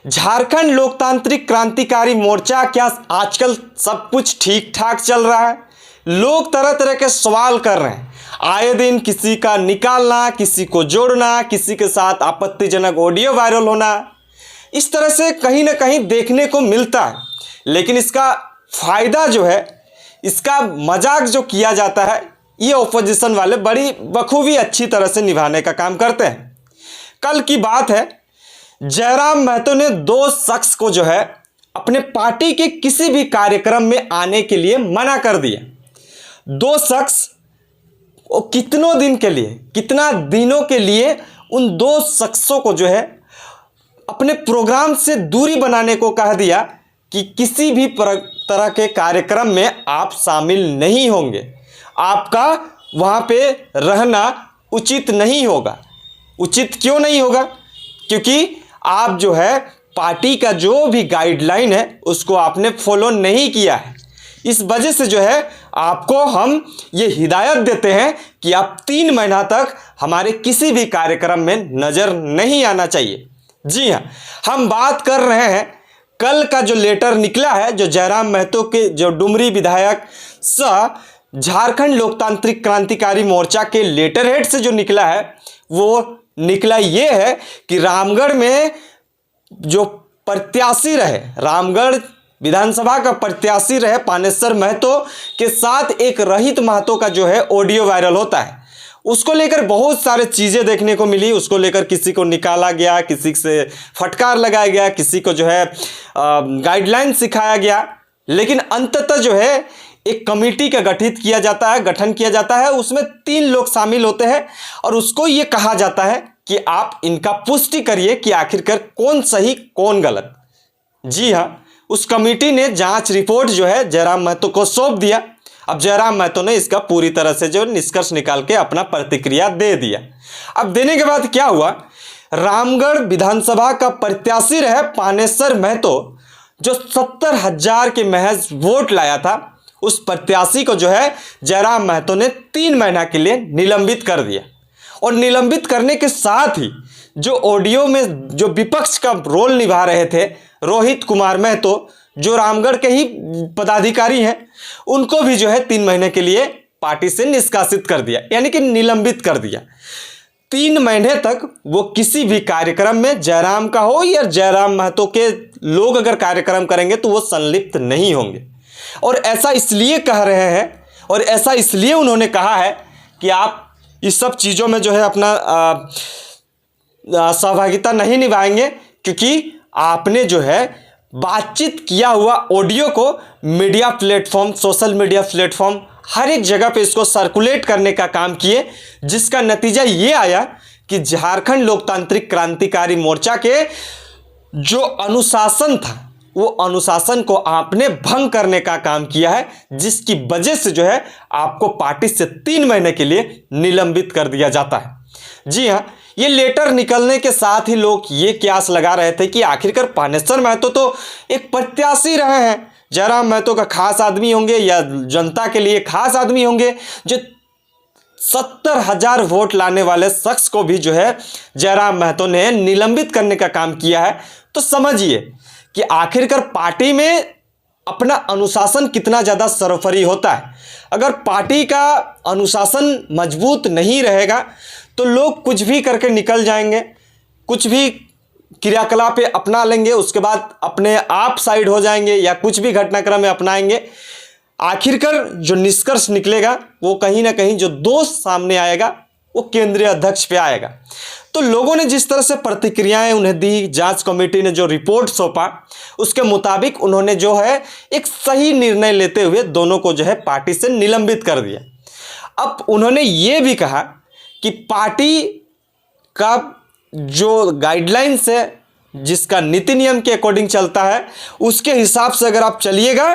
झारखंड लोकतांत्रिक क्रांतिकारी मोर्चा, क्या आजकल सब कुछ ठीक ठाक चल रहा है? लोग तरह तरह के सवाल कर रहे हैं। आए दिन किसी का निकालना, किसी को जोड़ना, किसी के साथ आपत्तिजनक ऑडियो वायरल होना, इस तरह से कहीं ना कहीं देखने को मिलता है। लेकिन इसका फायदा जो है, इसका मजाक जो किया जाता है, ये ऑपोजिशन वाले बड़ी बखूबी अच्छी तरह से निभाने का काम करते हैं। कल की बात है, जयराम महतो ने दो शख्स को जो है अपने पार्टी के किसी भी कार्यक्रम में आने के लिए मना कर दिया। दो शख्स कितनों दिन के लिए, कितना दिनों के लिए उन दो शख्सों को जो है अपने प्रोग्राम से दूरी बनाने को कह दिया कि किसी भी तरह के कार्यक्रम में आप शामिल नहीं होंगे, आपका वहाँ पे रहना उचित नहीं होगा। उचित क्यों नहीं होगा? क्योंकि आप जो है पार्टी का जो भी गाइडलाइन है उसको आपने फॉलो नहीं किया है। इस वजह से जो है आपको हम ये हिदायत देते हैं कि आप 3 महीना तक हमारे किसी भी कार्यक्रम में नज़र नहीं आना चाहिए। जी हाँ, हम बात कर रहे हैं कल का जो लेटर निकला है, जो जयराम महतो के जो डुमरी विधायक सह झारखंड लोकतांत्रिक क्रांतिकारी मोर्चा के लेटर हेड से जो निकला है, वो निकला ये है कि रामगढ़ में जो प्रत्याशी रहे, रामगढ़ विधानसभा का प्रत्याशी रहे पानेश्वर महतो के साथ एक रहित महतो का जो है ऑडियो वायरल होता है। उसको लेकर बहुत सारे चीज़ें देखने को मिली। उसको लेकर किसी को निकाला गया, किसी से फटकार लगाया गया, किसी को जो है गाइडलाइन सिखाया गया। लेकिन अंततः जो है एक कमेटी का गठन किया जाता है। उसमें 3 लोग शामिल होते हैं और उसको ये कहा जाता है कि आप इनका पुष्टि करिए कि आखिरकार कौन सही कौन गलत। जी हाँ, उस कमेटी ने जांच रिपोर्ट जो है जयराम महतो को सौंप दिया। अब जयराम महतो ने इसका पूरी तरह से जो निष्कर्ष निकाल के अपना प्रतिक्रिया दे दिया। अब देने के बाद क्या हुआ, रामगढ़ विधानसभा का प्रत्याशी रहे पानेश्वर महतो, जो 70,000 के महज वोट लाया था, उस प्रत्याशी को जो है जयराम महतो ने 3 महीना के लिए निलंबित कर दिया। और निलंबित करने के साथ ही जो ऑडियो में जो विपक्ष का रोल निभा रहे थे रोहित कुमार महतो, जो रामगढ़ के ही पदाधिकारी हैं, उनको भी जो है 3 महीने के लिए पार्टी से निष्कासित कर दिया, यानी कि निलंबित कर दिया। 3 महीने तक वो किसी भी कार्यक्रम में जयराम का हो या जयराम महतो के लोग अगर कार्यक्रम करेंगे तो वो संलिप्त नहीं होंगे। और ऐसा इसलिए कह रहे हैं, और ऐसा इसलिए उन्होंने कहा है कि आप इस सब चीज़ों में जो है अपना सहभागिता नहीं निभाएंगे, क्योंकि आपने जो है बातचीत किया हुआ ऑडियो को media platform, social media platform, हर एक जगह पे इसको सर्कुलेट करने का काम किए, जिसका नतीजा ये आया कि झारखंड लोकतांत्रिक क्रांतिकारी मोर्चा के जो अनुशासन था, वो अनुशासन को आपने भंग करने का काम किया है, जिसकी वजह से जो है आपको पार्टी से 3 महीने के लिए निलंबित कर दिया जाता है। जी हाँ, ये लेटर निकलने के साथ ही लोग ये क्यास लगा रहे थे कि आखिरकार पानेश्वर महतो तो एक प्रत्याशी रहे हैं, जयराम महतो का खास आदमी होंगे या जनता के लिए खास आदमी होंगे, जो 70,000 वोट लाने वाले शख्स को भी जो है जयराम महतो ने निलंबित करने का काम किया है। तो समझिए कि आखिरकार पार्टी में अपना अनुशासन कितना ज़्यादा सर्वोपरि होता है। अगर पार्टी का अनुशासन मजबूत नहीं रहेगा तो लोग कुछ भी करके निकल जाएंगे, कुछ भी क्रियाकलाप अपना लेंगे, उसके बाद अपने आप साइड हो जाएंगे या कुछ भी घटनाक्रम में अपनाएंगे। आखिरकार जो निष्कर्ष निकलेगा वो कहीं ना कहीं जो दोष सामने आएगा वो केंद्रीय अध्यक्ष पे आएगा। तो लोगों ने जिस तरह से प्रतिक्रियाएं उन्हें दी, जांच कमेटी ने जो रिपोर्ट सौंपा, उसके मुताबिक उन्होंने जो है एक सही निर्णय लेते हुए दोनों को जो है पार्टी से निलंबित कर दिया। अब उन्होंने ये भी कहा कि पार्टी का जो गाइडलाइंस है, जिसका नीति नियम के अकॉर्डिंग चलता है, उसके हिसाब से अगर आप चलिएगा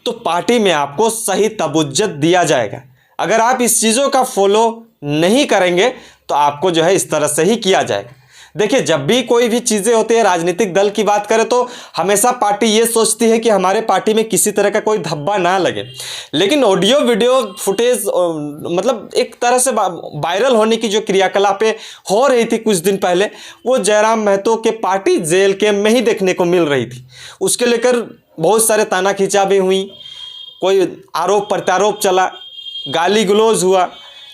तो पार्टी में आपको सही तवज्जो दिया जाएगा। अगर आप इस चीज़ों का फॉलो नहीं करेंगे तो आपको जो है इस तरह से ही किया जाएगा। देखिए, जब भी कोई भी चीज़ें होती है, राजनीतिक दल की बात करें तो हमेशा पार्टी ये सोचती है कि हमारे पार्टी में किसी तरह का कोई धब्बा ना लगे। लेकिन ऑडियो वीडियो फुटेज मतलब एक तरह से वायरल होने की जो क्रियाकलापें हो रही थी कुछ दिन पहले, वो जयराम महतो के पार्टी जेल कैंप में ही देखने को मिल रही थी। उसके लेकर बहुत सारे ताना खींचा भी हुई, कोई आरोप प्रत्यारोप चला, गाली गलौज हुआ,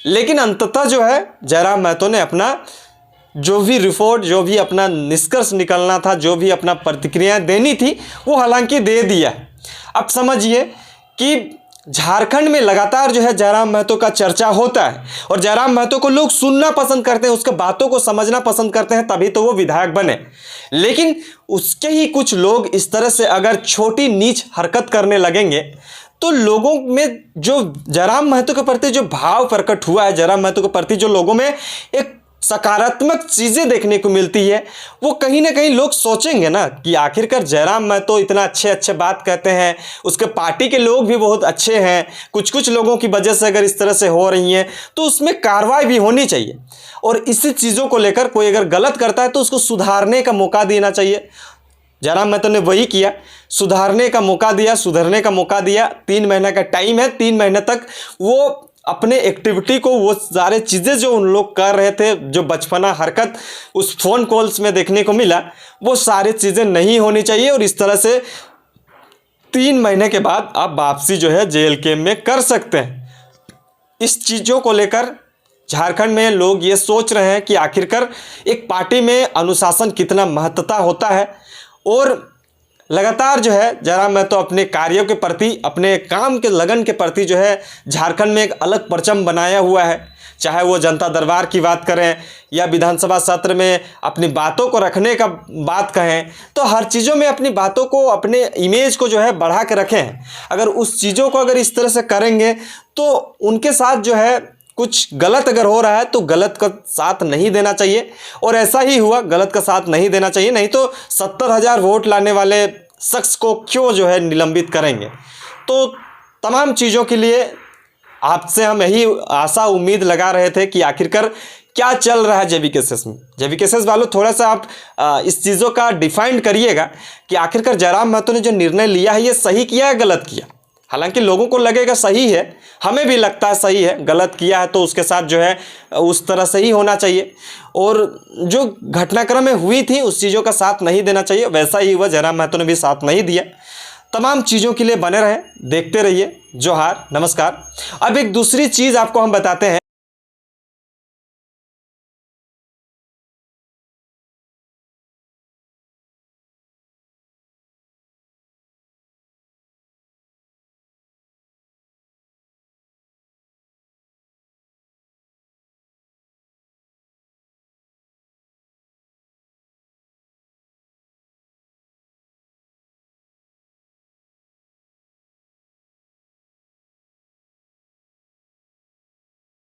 लेकिन अंततः जो है जयराम महतो ने अपना जो भी रिपोर्ट, जो भी अपना निष्कर्ष निकलना था, जो भी अपना प्रतिक्रियाएं देनी थी, वो हालांकि दे दिया। अब समझिए कि झारखंड में लगातार जो है जयराम महतो का चर्चा होता है और जयराम महतो को लोग सुनना पसंद करते हैं, उसके बातों को समझना पसंद करते हैं, तभी तो वो विधायक बने। लेकिन उसके ही कुछ लोग इस तरह से अगर छोटी नीच हरकत करने लगेंगे तो लोगों में जो जयराम महतो के प्रति जो भाव प्रकट हुआ है, जयराम महतो के प्रति जो लोगों में एक सकारात्मक चीज़ें देखने को मिलती है, वो कहीं ना कहीं लोग सोचेंगे ना कि आखिरकार जयराम महतो इतना अच्छे बात कहते हैं, उसके पार्टी के लोग भी बहुत अच्छे हैं, कुछ लोगों की वजह से अगर इस तरह से हो रही हैं तो उसमें कार्रवाई भी होनी चाहिए। और इसी चीज़ों को लेकर कोई अगर गलत करता है तो उसको सुधारने का मौका देना चाहिए। जयराम महतो ने वही किया, सुधारने का मौका दिया, सुधरने का मौका दिया। 3 महीने का टाइम है, 3 महीने तक वो अपने एक्टिविटी को, वो सारे चीज़ें जो उन लोग कर रहे थे, जो बचपना हरकत उस फ़ोन कॉल्स में देखने को मिला, वो सारी चीज़ें नहीं होनी चाहिए। और इस तरह से 3 महीने के बाद आप वापसी जो है जेल कैंप में कर सकते हैं। इस चीज़ों को लेकर झारखंड में लोग ये सोच रहे हैं कि आखिरकार एक पार्टी में अनुशासन कितना महत्वता होता है। और लगातार जो है जयराम महतो अपने कार्यों के प्रति, अपने काम के लगन के प्रति जो है झारखंड में एक अलग परचम बनाया हुआ है। चाहे वो जनता दरबार की बात करें या विधानसभा सत्र में अपनी बातों को रखने का बात कहें, तो हर चीज़ों में अपनी बातों को, अपने इमेज को जो है बढ़ा के रखें हैं। अगर उस चीज़ों को अगर इस तरह से करेंगे तो उनके साथ जो है कुछ गलत अगर हो रहा है तो गलत का साथ नहीं देना चाहिए। और ऐसा ही हुआ, गलत का साथ नहीं देना चाहिए, नहीं तो 70,000 वोट लाने वाले शख्स को क्यों जो है निलंबित करेंगे। तो तमाम चीज़ों के लिए आपसे हम यही आशा उम्मीद लगा रहे थे कि आखिरकार क्या चल रहा है जेवीकेएस में। जेवीकेएस वालों, थोड़ा सा आप इस चीज़ों का डिफाइन करिएगा कि आखिरकार जयराम महतो ने जो निर्णय लिया है ये सही किया है, गलत किया। हालांकि लोगों को लगेगा सही है, हमें भी लगता है सही है, गलत किया है तो उसके साथ जो है उस तरह से ही होना चाहिए। और जो घटनाक्रम में हुई थी उस चीज़ों का साथ नहीं देना चाहिए, वैसा ही हुआ, जयराम महतो ने भी साथ नहीं दिया। तमाम चीज़ों के लिए बने रहें, देखते रहिए। जोहार, नमस्कार। अब एक दूसरी चीज़ आपको हम बताते हैं